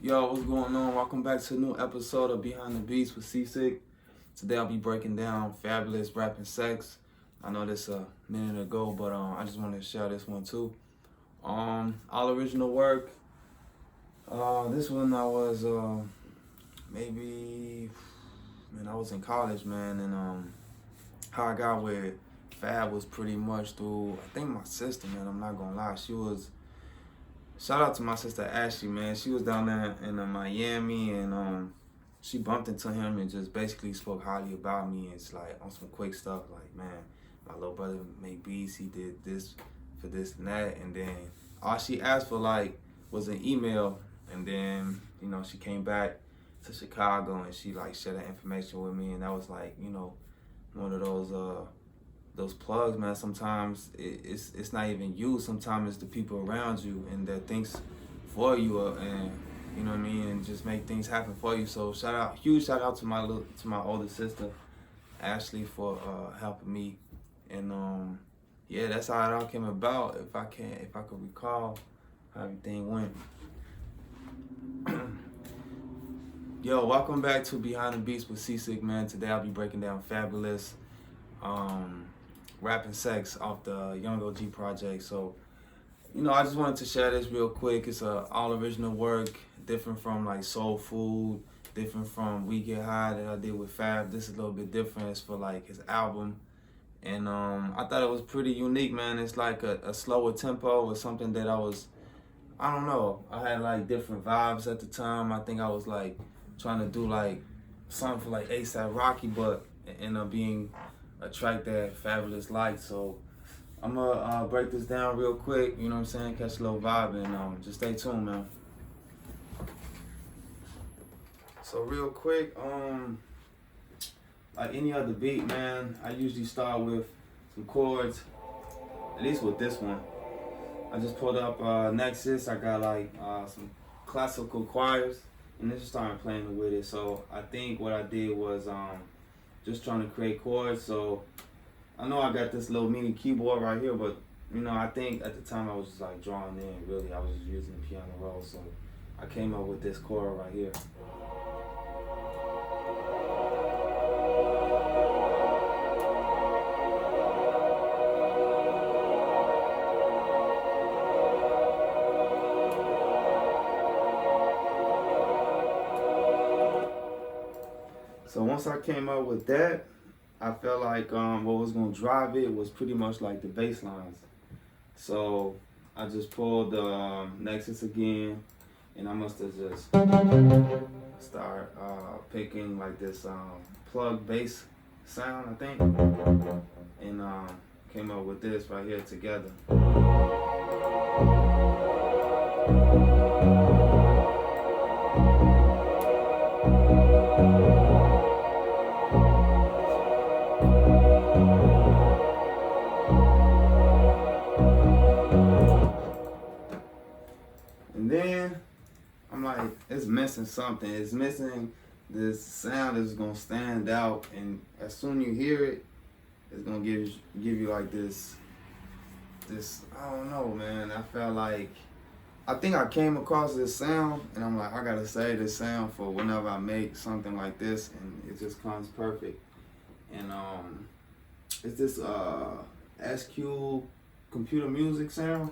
Yo, what's going on? Welcome back to a new episode of Behind the Beats with Seasick. Today I'll be breaking down Fabolous Rapping Sex. I know this a minute ago, but I just wanted to share this one too. All original work. This one I was I was in college, man, and how I got with Fab was pretty much through I think my sister, man. I'm not gonna lie, shout out to my sister Ashley, man. She was down there in Miami, and she bumped into him and just basically spoke highly about me. It's like on some quick stuff, like, man, my little brother made beats. He did this for this and that, and then all she asked for was an email, and then she came back to Chicago and she shared that information with me, and that was one of those plugs, man. Sometimes it's not even you. Sometimes it's the people around you and that thinks for you, and you know what I mean, and just make things happen for you. So huge shout out to my older sister Ashley for helping me, and yeah, that's how it all came about. If I could recall how everything went. Yo, welcome back to Behind the Beats with Seasick, man. Today I'll be breaking down Fabolous Rapping Sex off the Young OG project. So, I just wanted to share this real quick. It's all original work, different from Soul Food, different from We Get High that I did with Fab. This is a little bit different. It's for his album. And I thought it was pretty unique, man. It's like a slower tempo or something that I don't know. I had different vibes at the time. I think I was trying to do something for ASAP Rocky, but it ended up being a track that Fabolous liked. So I'm gonna break this down real quick, you know what I'm saying? Catch a little vibe, and just stay tuned, man. So real quick, like any other beat, man, I usually start with some chords, at least with this one. I just pulled up Nexus. I got some classical choirs, and then just started playing with it. So I think what I did was just trying to create chords. So I know I got this little mini keyboard right here, but I think at the time I was just drawing in. Really, I was just using the piano roll. So I came up with this chord right here. So once I came up with that, I felt like what was gonna drive it was pretty much the bass lines. So I just pulled the Nexus again, and I must have just start picking this plug bass sound, I think, and came up with this right here together. And then I'm like, it's missing something. It's missing this sound that's gonna stand out, and as soon as you hear it, it's gonna give you this I don't know, man. I think I came across this sound, and I'm like, I gotta save this sound for whenever I make something like this, and it just comes perfect. And it's this SQ computer music sound.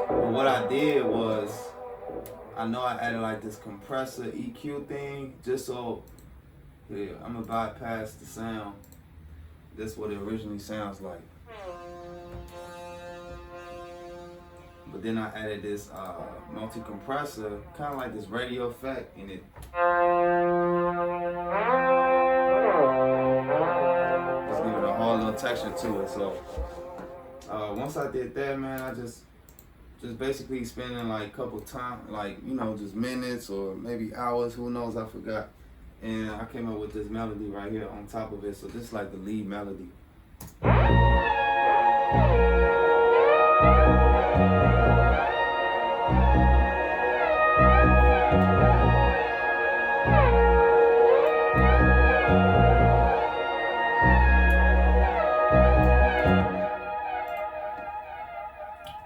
But what I did was, I know I added this compressor EQ thing, just so, yeah, I'm gonna bypass the sound. This is what it originally sounds like. But then I added this multi-compressor, kind of this radio effect in it. Just give it a whole little texture to it. So once I did that, man, I just basically spending a couple time, just minutes or maybe hours, who knows, I forgot. And I came up with this melody right here on top of it. So this is the lead melody.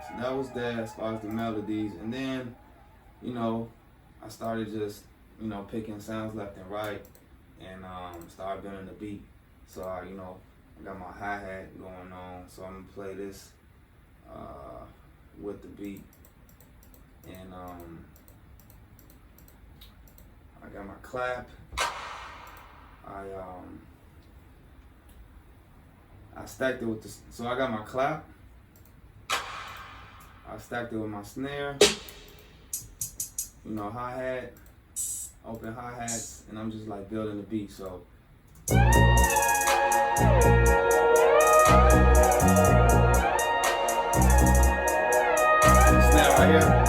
So that was that as far as the melody. melodies, and then, you know, I started just, you know, picking sounds left and right, and started building the beat. So I got my hi-hat going on, so I'm gonna play this with the beat, and I got my clap. I stacked it with the, so I got my clap, I stacked it with my snare, you know, hi-hat, open hi-hats, and I'm just like building the beat. So snare right here.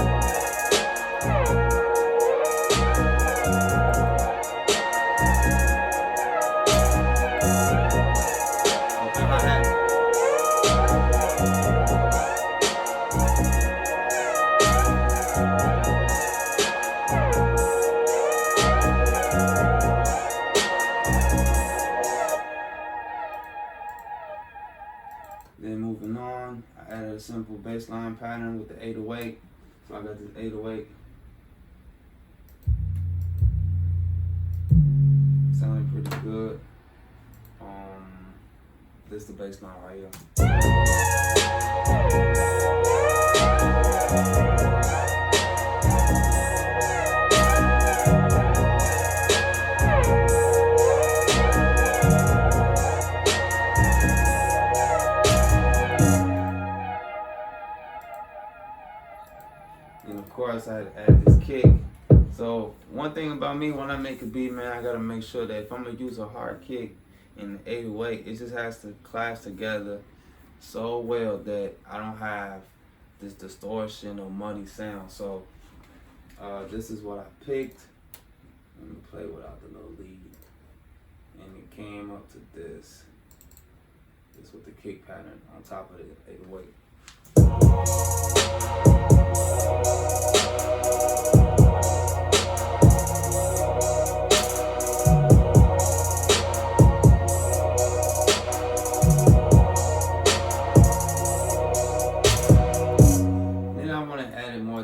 Then moving on, I added a simple bass line pattern with the 808. So I got this 808. Sounding pretty good. This is the bass line right here. And of course, I had to add this kick. So one thing about me, when I make a beat, man, I gotta make sure that if I'm gonna use a hard kick in the 808, it just has to clash together so well that I don't have this distortion or muddy sound. So this is what I picked. Let me play without the little lead. And it came up to this. This with the kick pattern on top of the 808.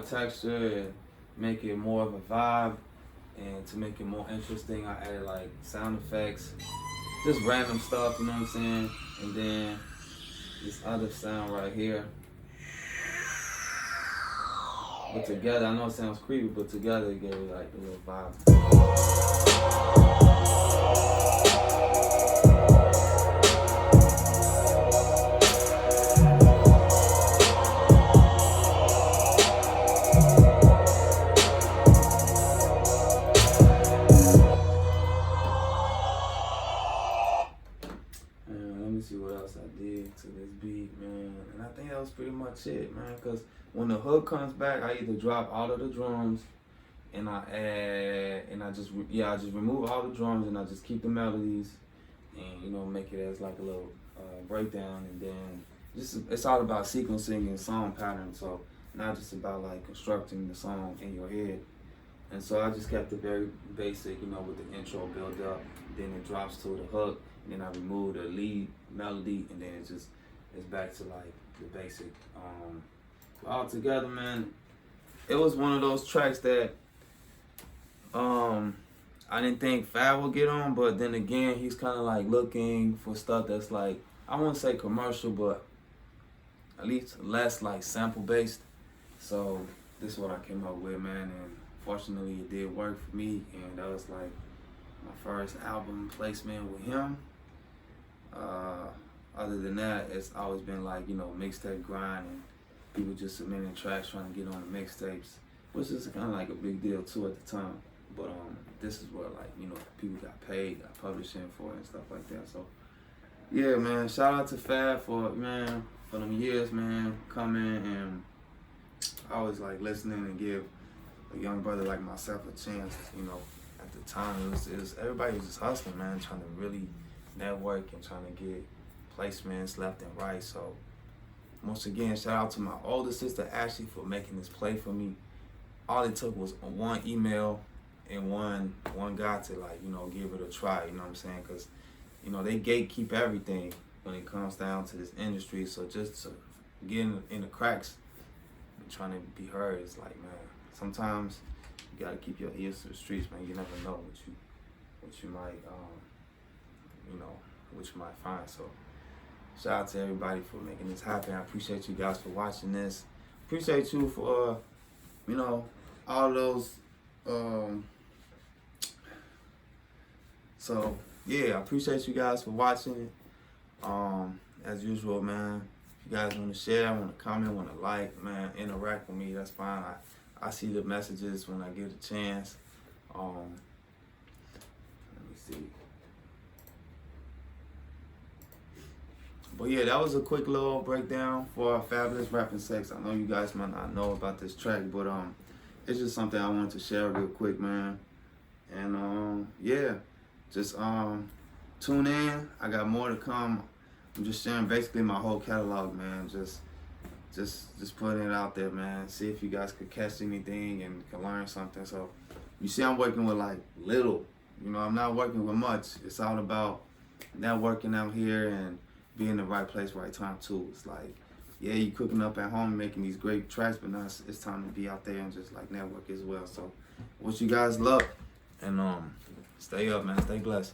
Texture and make it more of a vibe, and to make it more interesting, I added like sound effects, just random stuff, you know what I'm saying? And then this other sound right here. But together, I know it sounds creepy, but together it gave it like a little vibe. See what else I did to this beat, man, and I think that was pretty much it, man, because when the hook comes back, I either drop all of the drums and I add, and I just remove all the drums and I just keep the melodies and, you know, make it as like a little breakdown, and then just, it's all about sequencing and song patterns, so not just about like constructing the song in your head. And so I just kept it very basic, you know, with the intro build up, then it drops to the hook, and then I remove the lead melody, and then it's back to like the basic. All together, man, it was one of those tracks that I didn't think Fab would get on, but then again, he's kind of like looking for stuff that's like, I won't say commercial, but at least less like sample based. So this is what I came up with, man, and fortunately it did work for me, and that was like my first album placement with him. Other than that, it's always been like, you know, mixtape grind and people just submitting tracks trying to get on the mixtapes, which is kind of like a big deal too at the time. But this is where, like, you know, people got paid, got publishing for it and stuff like that. So yeah, man, shout out to Fab for them years, man, coming and always like listening and give a young brother like myself a chance. You know, at the time it was everybody was just hustling, man, trying to really network and trying to get placements left and right. So once again, shout out to my older sister Ashley for making this play for me. All it took was one email and one guy to, like, you know, give it a try, you know what I'm saying? Because, you know, they gatekeep everything when it comes down to this industry. So just to get in the cracks trying to be heard. It's like, man, sometimes you gotta keep your ears to the streets, man. You never know what you might what you might find. So shout out to everybody for making this happen. I appreciate you guys for watching this. Appreciate you for all those so yeah, I appreciate you guys for watching. As usual, man, if you guys want to share, want to comment, want to like, man, interact with me, that's fine. I see the messages when I get a chance. Let me see. But yeah, that was a quick little breakdown for Fabolous Rapping Sex. I know you guys might not know about this track, but it's just something I wanted to share real quick, man. And yeah, just tune in. I got more to come. I'm just sharing basically my whole catalog, man. Just putting it out there, man. See if you guys could catch anything and can learn something. So you see, I'm working with like little. I'm not working with much. It's all about networking out here and being in the right place, right time too. It's like, yeah, you cooking up at home, making these great tracks, but now it's time to be out there and just like network as well. So wish you guys luck and stay up, man. Stay blessed.